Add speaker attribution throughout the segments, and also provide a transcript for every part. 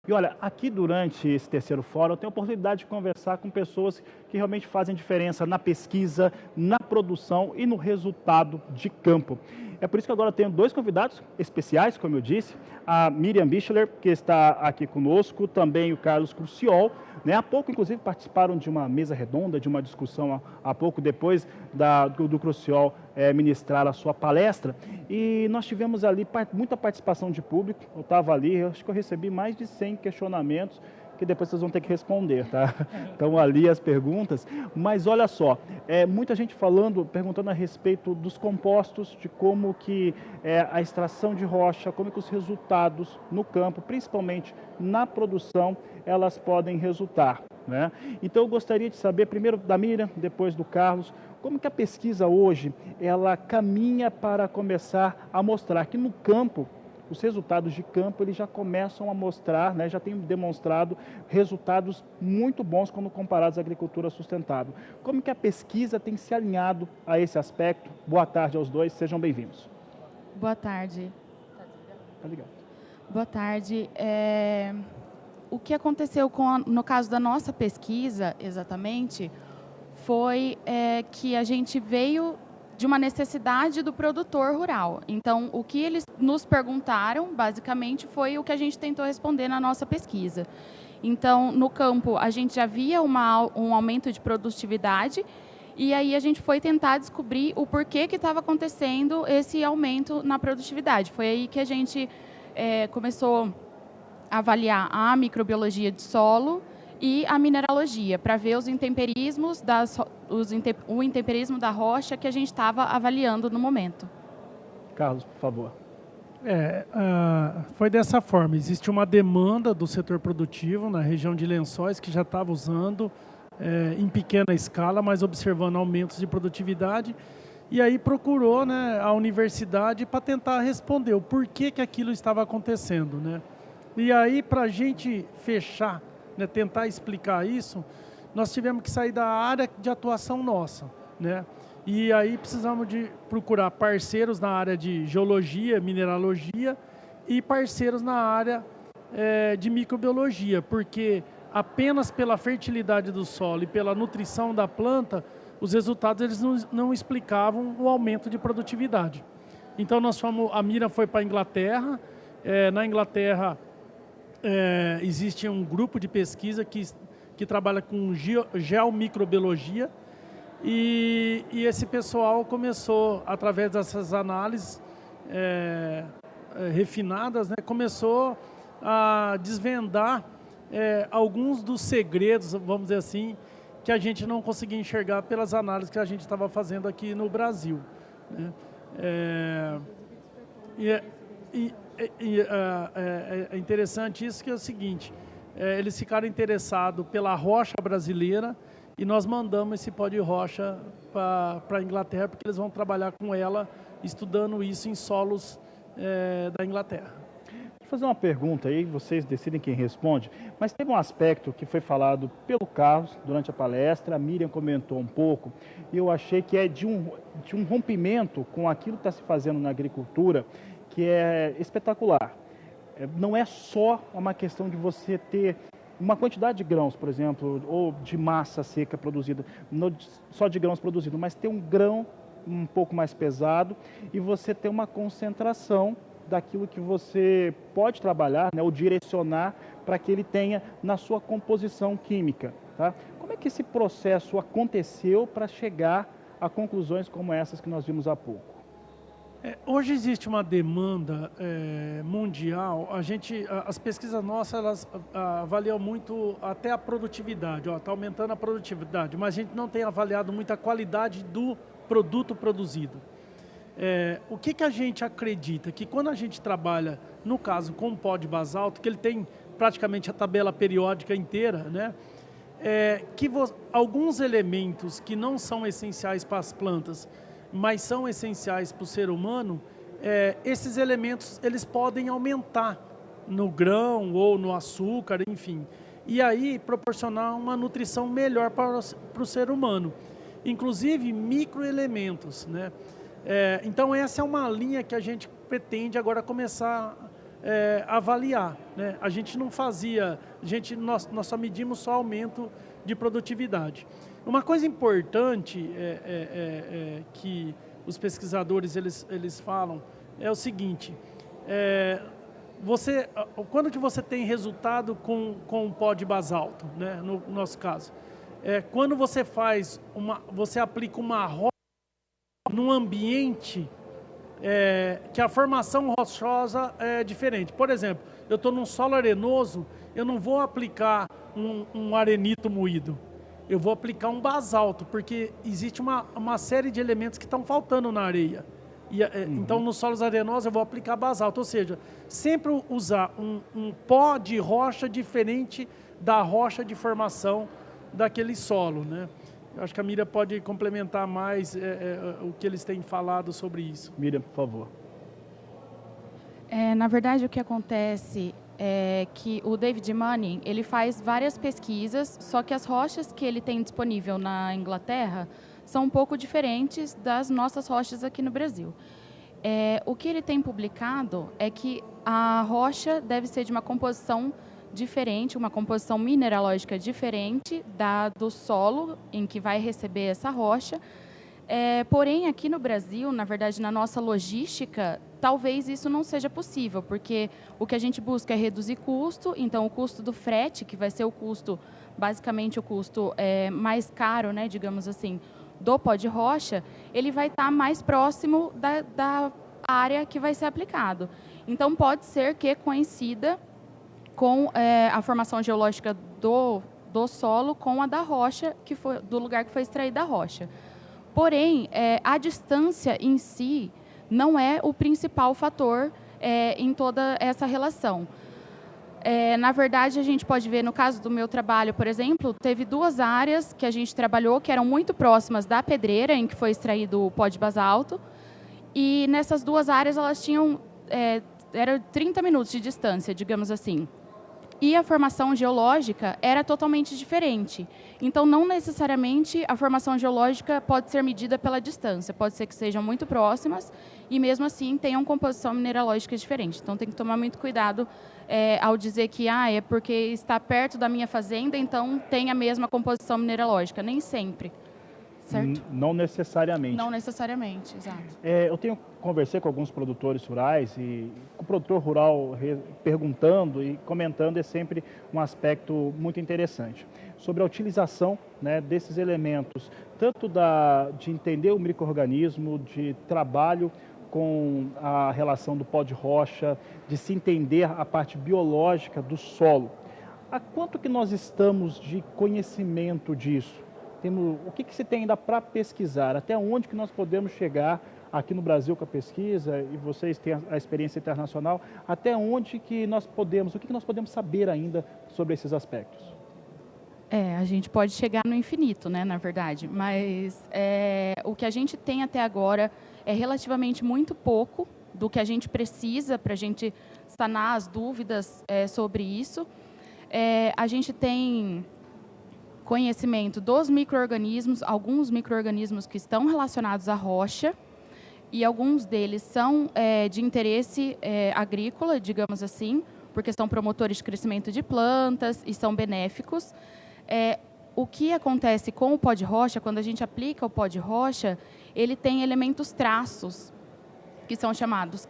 Speaker 1: E olha, aqui durante esse terceiro fórum, eu tenho a oportunidade de conversar com pessoas que realmente fazem diferença na pesquisa, na produção e no resultado de campo. É por isso que agora eu tenho dois convidados especiais, como eu disse, a Miriam Bichler, que está aqui conosco, também o Carlos Cruciol, né? Há pouco, inclusive, participaram de uma mesa redonda, de uma discussão há pouco depois do Cruciol ministrar a sua palestra. E nós tivemos ali muita participação de público. Eu estava ali, eu acho que eu recebi mais de 100 questionamentos que depois vocês vão ter que responder, tá? Então ali as perguntas, mas olha só, muita gente perguntando a respeito dos compostos, de como que a extração de rocha, como que os resultados no campo, principalmente na produção, elas podem resultar, né? Então eu gostaria de saber, primeiro da Miriam, depois do Carlos, como que a pesquisa hoje, ela caminha para começar a mostrar que no campo, os resultados de campo eles já começam a mostrar, né, já têm demonstrado resultados muito bons quando comparados à agricultura sustentável. Como que a pesquisa tem se alinhado a esse aspecto? Boa tarde aos dois, sejam bem-vindos.
Speaker 2: Boa tarde.
Speaker 1: Tá legal.
Speaker 2: Boa tarde. O que aconteceu no caso da nossa pesquisa, exatamente, foi que a gente veio de uma necessidade do produtor rural. Então, o que eles nos perguntaram, basicamente, foi o que a gente tentou responder na nossa pesquisa. Então, no campo, a gente já via um aumento de produtividade e aí a gente foi tentar descobrir o porquê que estava acontecendo esse aumento na produtividade. Foi aí que a gente começou a avaliar a microbiologia de solo e a mineralogia, para ver os intemperismos, o intemperismo da rocha que a gente estava avaliando no momento.
Speaker 1: Carlos, por favor.
Speaker 3: Foi dessa forma. Existe uma demanda do setor produtivo na região de Lençóis, que já estava usando em pequena escala, mas observando aumentos de produtividade. E aí procurou, né, a universidade para tentar responder o porquê que aquilo estava acontecendo, né? E aí, para a gente fechar, né, tentar explicar isso, nós tivemos que sair da área de atuação nossa, né? E aí precisamos de procurar parceiros na área de geologia, mineralogia e parceiros na área de microbiologia, porque apenas pela fertilidade do solo e pela nutrição da planta, os resultados eles não explicavam o aumento de produtividade. Então a Miriam foi para a Inglaterra. Na Inglaterra existe um grupo de pesquisa que trabalha com geomicrobiologia e esse pessoal começou, através dessas análises refinadas, né, começou a desvendar alguns dos segredos, vamos dizer assim, que a gente não conseguia enxergar pelas análises que a gente estava fazendo aqui no Brasil, né? É interessante isso, que é o seguinte, eles ficaram interessados pela rocha brasileira e nós mandamos esse pó de rocha para a Inglaterra, porque eles vão trabalhar com ela, estudando isso em solos da Inglaterra.
Speaker 1: Vou fazer uma pergunta aí, vocês decidem quem responde, mas teve um aspecto que foi falado pelo Carlos durante a palestra, a Miriam comentou um pouco, e eu achei que é de um rompimento com aquilo que está se fazendo na agricultura, que é espetacular. Não é só uma questão de você ter uma quantidade de grãos, por exemplo, ou de massa seca produzida, só de grãos produzidos, mas ter um grão um pouco mais pesado e você ter uma concentração daquilo que você pode trabalhar, né, ou direcionar para que ele tenha na sua composição química, tá? Como é que esse processo aconteceu para chegar a conclusões como essas que nós vimos há pouco?
Speaker 3: Hoje existe uma demanda mundial. As pesquisas nossas, elas avaliam muito até a produtividade. Está aumentando a produtividade, mas a gente não tem avaliado muito a qualidade do produto produzido. O que a gente acredita? Que quando a gente trabalha, no caso, com pó de basalto, que ele tem praticamente a tabela periódica inteira, né? Alguns elementos que não são essenciais para as plantas, mas são essenciais para o ser humano, esses elementos eles podem aumentar no grão ou no açúcar, enfim. E aí proporcionar uma nutrição melhor para o ser humano. Inclusive microelementos, né? Então essa é uma linha que a gente pretende agora começar avaliar, né? A gente não fazia, nós só medimos só aumento de produtividade. Uma coisa importante que os pesquisadores eles falam é o seguinte: quando que você tem resultado com o pó de basalto, né? No nosso caso, quando você aplica uma rocha num ambiente que a formação rochosa é diferente. Por exemplo, eu estou num solo arenoso, eu não vou aplicar um arenito moído. Eu vou aplicar um basalto, porque existe uma série de elementos que estão faltando na areia. Então, nos solos arenosos, eu vou aplicar basalto. Ou seja, sempre usar um pó de rocha diferente da rocha de formação daquele solo, né? Eu acho que a Miriam pode complementar mais o que eles têm falado sobre isso.
Speaker 1: Miriam, por favor.
Speaker 2: Na verdade, o que acontece é que o David Manning, ele faz várias pesquisas, só que as rochas que ele tem disponível na Inglaterra são um pouco diferentes das nossas rochas aqui no Brasil. O que ele tem publicado é que a rocha deve ser de uma composição diferente, uma composição mineralógica diferente do solo em que vai receber essa rocha. Porém, aqui no Brasil, na verdade, na nossa logística, talvez isso não seja possível, porque o que a gente busca é reduzir custo, então o custo do frete, que vai ser o custo, basicamente o custo mais caro, né, digamos assim, do pó de rocha, ele vai estar mais próximo da área que vai ser aplicado. Então, pode ser que coincida com a formação geológica do solo com a da rocha, do lugar que foi extraída a rocha. Porém, a distância em si não é o principal fator em toda essa relação. Na verdade, a gente pode ver, no caso do meu trabalho, por exemplo, teve 2 áreas que a gente trabalhou que eram muito próximas da pedreira em que foi extraído o pó de basalto, e nessas 2 áreas elas tinham era 30 minutos de distância, digamos assim. E a formação geológica era totalmente diferente. Então, não necessariamente a formação geológica pode ser medida pela distância. Pode ser que sejam muito próximas e, mesmo assim, tenham composição mineralógica diferente. Então, tem que tomar muito cuidado ao dizer que é porque está perto da minha fazenda, então tem a mesma composição mineralógica. Nem sempre. Certo?
Speaker 1: Não necessariamente.
Speaker 2: Não necessariamente, exato.
Speaker 1: Eu conversei com alguns produtores rurais e o produtor rural perguntando e comentando é sempre um aspecto muito interessante sobre a utilização, né, desses elementos, tanto de entender o micro-organismo, de trabalho com a relação do pó de rocha, de se entender a parte biológica do solo. Há quanto que nós estamos de conhecimento disso? O que se tem ainda para pesquisar? Até onde que nós podemos chegar aqui no Brasil com a pesquisa, e vocês têm a experiência internacional, até onde que nós podemos, o que nós podemos saber ainda sobre esses aspectos?
Speaker 2: A gente pode chegar no infinito, né, na verdade, mas o que a gente tem até agora é relativamente muito pouco do que a gente precisa para a gente sanar as dúvidas sobre isso. A gente tem conhecimento dos micro-organismos, alguns micro-organismos que estão relacionados à rocha, e alguns deles são de interesse agrícola, digamos assim, porque são promotores de crescimento de plantas e são benéficos. O que acontece com o pó de rocha, quando a gente aplica o pó de rocha, ele tem elementos traços, que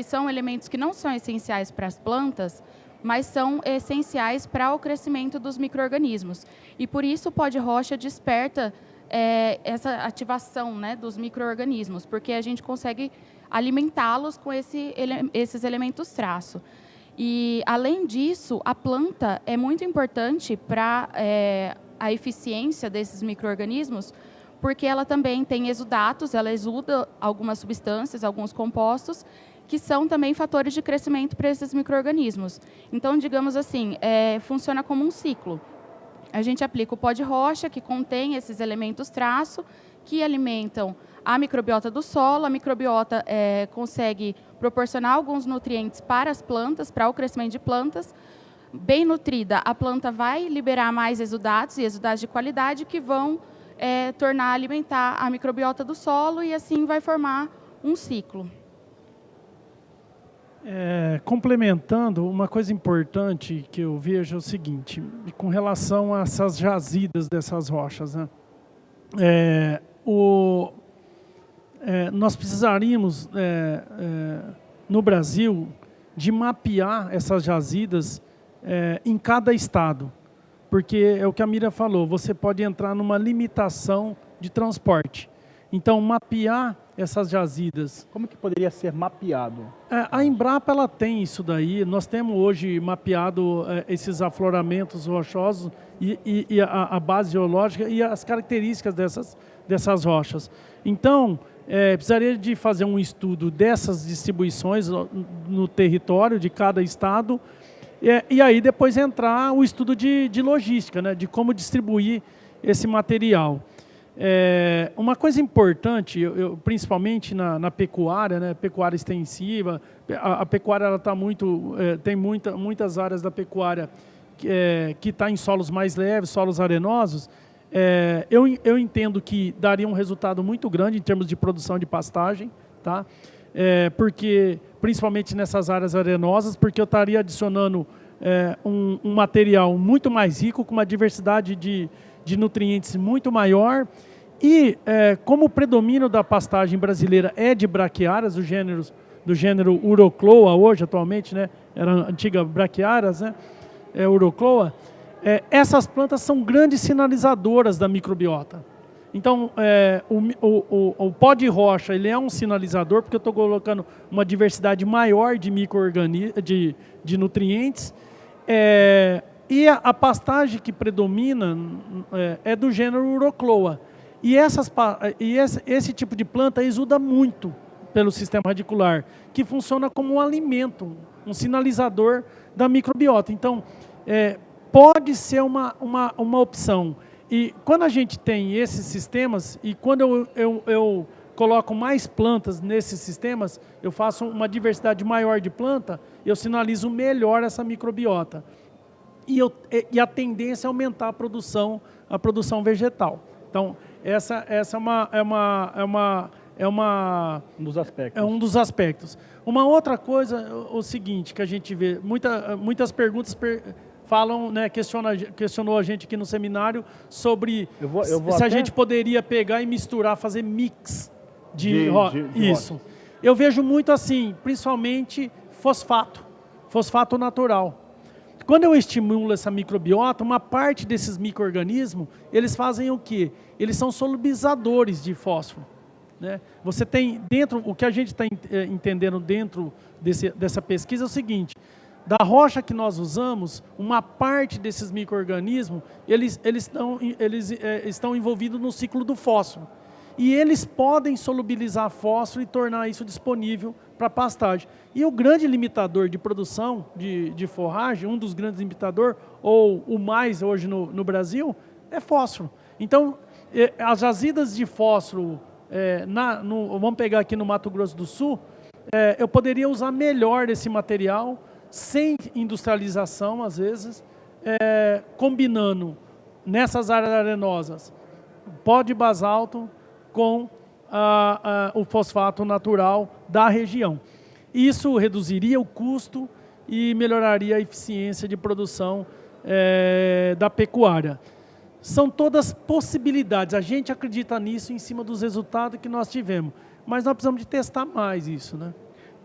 Speaker 2: são elementos que não são essenciais para as plantas, mas são essenciais para o crescimento dos micro-organismos. E por isso o pó de rocha desperta essa ativação, né, dos micro-organismos, porque a gente consegue alimentá-los com esses elementos traço. E, além disso, a planta é muito importante para a eficiência desses micro-organismos, porque ela também tem exudatos, ela exuda algumas substâncias, alguns compostos, que são também fatores de crescimento para esses micro-organismos. Então, digamos assim, funciona como um ciclo. A gente aplica o pó de rocha, que contém esses elementos traço, que alimentam a microbiota do solo. A microbiota consegue proporcionar alguns nutrientes para as plantas, para o crescimento de plantas. Bem nutrida, a planta vai liberar mais exudatos, e exudatos de qualidade, que vão alimentar a microbiota do solo, e assim vai formar um ciclo.
Speaker 3: Complementando, uma coisa importante que eu vejo é o seguinte, com relação a essas jazidas dessas rochas, né? Nós precisaríamos, no Brasil, de mapear essas jazidas em cada estado, porque é o que a Miriam falou, você pode entrar numa limitação de transporte. Então, mapear essas jazidas.
Speaker 1: Como que poderia ser mapeado?
Speaker 3: A Embrapa ela tem isso daí. Nós temos hoje mapeado esses afloramentos rochosos e a base geológica e as características dessas rochas. Então, precisaria de fazer um estudo dessas distribuições no território de cada estado e aí depois entrar o estudo de logística, né, de como distribuir esse material. Uma coisa importante, principalmente na pecuária, né, pecuária extensiva, a pecuária ela tá tem muitas áreas da pecuária que está em solos mais leves, solos arenosos. Eu entendo que daria um resultado muito grande em termos de produção de pastagem, tá? Porque, principalmente nessas áreas arenosas, porque eu estaria adicionando um material muito mais rico, com uma diversidade de nutrientes muito maior. E como o predomínio da pastagem brasileira é de braquiárias, do gênero Urocloa hoje, atualmente, né? Era a antiga braquiárias, né? Urocloa. Essas plantas são grandes sinalizadoras da microbiota. Então, o pó de rocha ele é um sinalizador, porque eu estou colocando uma diversidade maior de micro-organismos, de nutrientes. E a pastagem que predomina é do gênero Urocloa. E esse tipo de planta exuda muito pelo sistema radicular, que funciona como um alimento, um sinalizador da microbiota. Então, pode ser uma opção. E quando a gente tem esses sistemas, e quando eu coloco mais plantas nesses sistemas, eu faço uma diversidade maior de planta, eu sinalizo melhor essa microbiota. E a tendência é aumentar a produção vegetal. Então, essa é um dos aspectos. Uma outra coisa, o seguinte, que a gente vê, muitas perguntas falam, né, questionou a gente aqui no seminário sobre se a gente poderia pegar e misturar, fazer mix de isso. Eu vejo muito assim, principalmente fosfato natural. Quando eu estimulo essa microbiota, uma parte desses micro-organismos, eles fazem o quê? Eles são solubilizadores de fósforo, né? Você tem dentro, o que a gente está entendendo dentro dessa pesquisa é o seguinte, da rocha que nós usamos, uma parte desses micro-organismos, eles estão envolvidos no ciclo do fósforo. E eles podem solubilizar fósforo e tornar isso disponível para pastagem. E o grande limitador de produção de forragem, um dos grandes limitadores, ou o mais hoje no Brasil, é fósforo. Então, as jazidas de fósforo, vamos pegar aqui no Mato Grosso do Sul, eu poderia usar melhor esse material, sem industrialização, às vezes, combinando nessas áreas arenosas pó de basalto com o fosfato natural da região. Isso reduziria o custo e melhoraria a eficiência de produção da pecuária. São todas possibilidades, a gente acredita nisso em cima dos resultados que nós tivemos, mas nós precisamos de testar mais isso, né?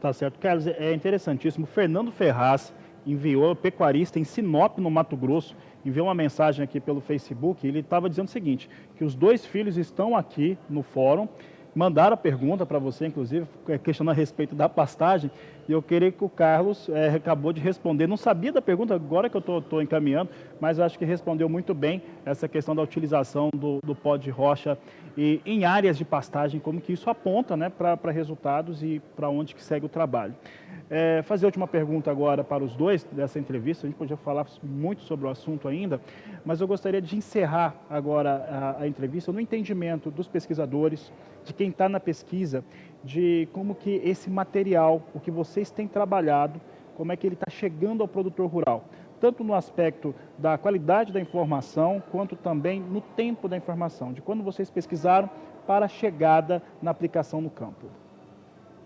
Speaker 1: Tá certo. Carlos, é interessantíssimo. Fernando Ferraz enviou, pecuarista em Sinop, no Mato Grosso, enviou uma mensagem aqui pelo Facebook, ele estava dizendo o seguinte, que os 2 filhos estão aqui no fórum, mandaram a pergunta para você, inclusive, questionando a respeito da pastagem, e eu queria que o Carlos acabou de responder, não sabia da pergunta, agora que eu estou encaminhando, mas acho que respondeu muito bem essa questão da utilização do pó de rocha e em áreas de pastagem, como que isso aponta, né, para resultados e para onde que segue o trabalho. Fazer a última pergunta agora para os dois dessa entrevista, a gente podia falar muito sobre o assunto ainda, mas eu gostaria de encerrar agora a entrevista no entendimento dos pesquisadores, de quem está na pesquisa, de como que esse material, o que vocês têm trabalhado, como é que ele está chegando ao produtor rural, tanto no aspecto da qualidade da informação, quanto também no tempo da informação, de quando vocês pesquisaram para a chegada na aplicação no campo.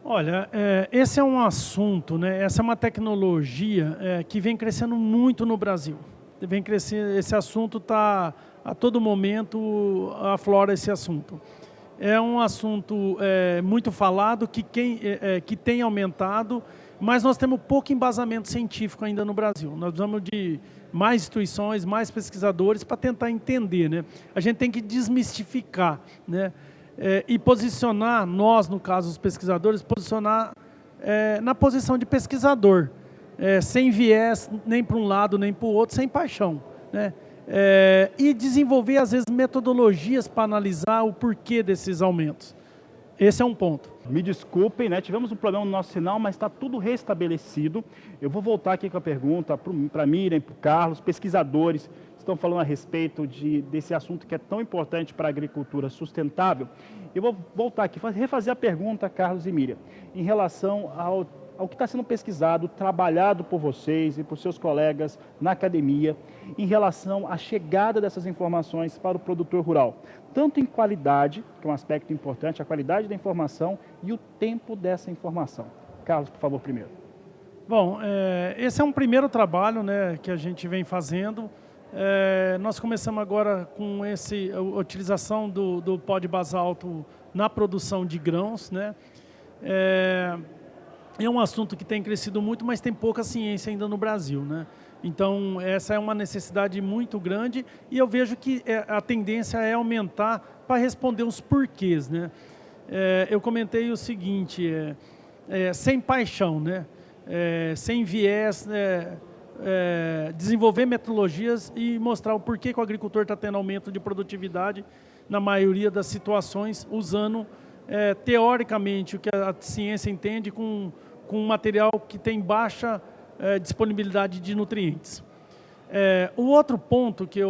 Speaker 3: Olha, esse é um assunto, né? Essa é uma tecnologia que vem crescendo muito no Brasil. Vem crescendo, esse assunto está, a todo momento, aflora esse assunto. É um assunto muito falado, que tem aumentado, mas nós temos pouco embasamento científico ainda no Brasil. Nós precisamos de mais instituições, mais pesquisadores para tentar entender, né? A gente tem que desmistificar, né? E posicionar, nós, no caso, os pesquisadores, posicionar na posição de pesquisador, sem viés nem para um lado nem para o outro, sem paixão, né? E desenvolver, às vezes, metodologias para analisar o porquê desses aumentos. Esse é um ponto.
Speaker 1: Me desculpem, né? Tivemos um problema no nosso sinal, mas está tudo restabelecido. Eu vou voltar aqui com a pergunta para a Miriam, para o Carlos, pesquisadores estão falando a respeito desse assunto que é tão importante para a agricultura sustentável. Eu vou voltar aqui, refazer a pergunta, Carlos e Miriam, em relação ao que está sendo pesquisado, trabalhado por vocês e por seus colegas na academia, em relação à chegada dessas informações para o produtor rural, tanto em qualidade, que é um aspecto importante, a qualidade da informação e o tempo dessa informação. Carlos, por favor, primeiro.
Speaker 3: Bom, esse é um primeiro trabalho, né, que a gente vem fazendo. Nós começamos agora com a utilização do pó de basalto na produção de grãos, né? É um assunto que tem crescido muito, mas tem pouca ciência ainda no Brasil, né? Então, essa é uma necessidade muito grande e eu vejo que a tendência é aumentar para responder os porquês, né? Eu comentei o seguinte, sem paixão, né? Sem viés, desenvolver metodologias e mostrar o porquê que o agricultor está tendo aumento de produtividade na maioria das situações, usando teoricamente o que a ciência entende com um material que tem baixa disponibilidade de nutrientes. O outro ponto que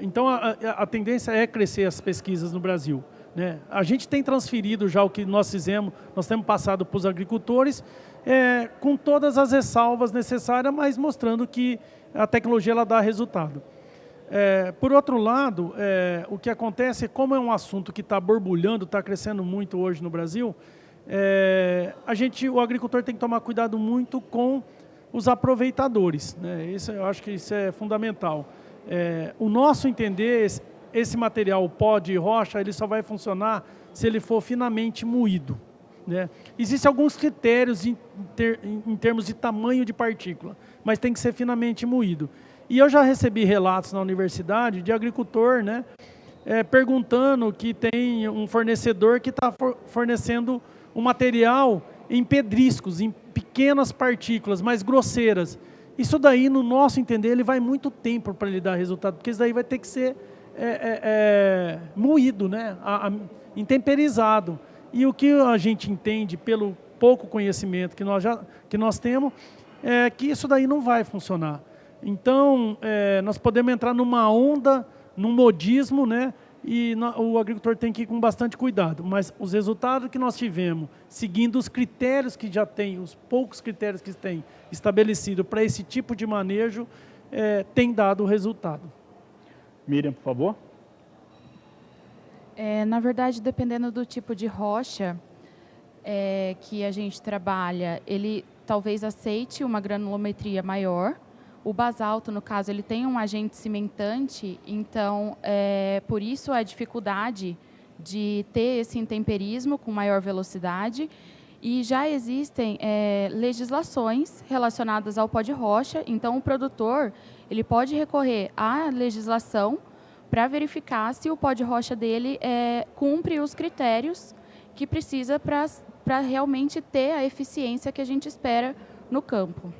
Speaker 3: então a tendência é crescer as pesquisas no Brasil, né? A gente tem transferido já o que nós fizemos, nós temos passado para os agricultores, com todas as ressalvas necessárias, mas mostrando que a tecnologia ela dá resultado. Por outro lado, o que acontece, como é um assunto que está borbulhando, está crescendo muito hoje no Brasil, o agricultor tem que tomar cuidado muito com os aproveitadores, né? Eu acho que isso é fundamental. O nosso entender, esse material, o pó de rocha, ele só vai funcionar se ele for finamente moído, né? Existem alguns critérios em termos de tamanho de partícula, mas tem que ser finamente moído. E eu já recebi relatos na universidade de agricultor, né, perguntando que tem um fornecedor que está fornecendo um material em pedriscos, em pequenas partículas, mais grosseiras. Isso daí, no nosso entender, ele vai muito tempo para ele dar resultado, porque isso daí vai ter que ser moído, né, intemperizado. E o que a gente entende pelo pouco conhecimento que nós temos, é que isso daí não vai funcionar. Então, nós podemos entrar numa onda, num modismo, né? E o agricultor tem que ir com bastante cuidado. Mas os resultados que nós tivemos, seguindo os critérios que já tem, os poucos critérios que tem estabelecido para esse tipo de manejo, tem dado resultado.
Speaker 1: Miriam, por favor.
Speaker 2: Na verdade, dependendo do tipo de rocha que a gente trabalha, ele talvez aceite uma granulometria maior. O basalto, no caso, ele tem um agente cimentante, então, por isso a dificuldade de ter esse intemperismo com maior velocidade. E já existem legislações relacionadas ao pó de rocha, então o produtor ele pode recorrer à legislação para verificar se o pó de rocha dele cumpre os critérios que precisa para realmente ter a eficiência que a gente espera no campo.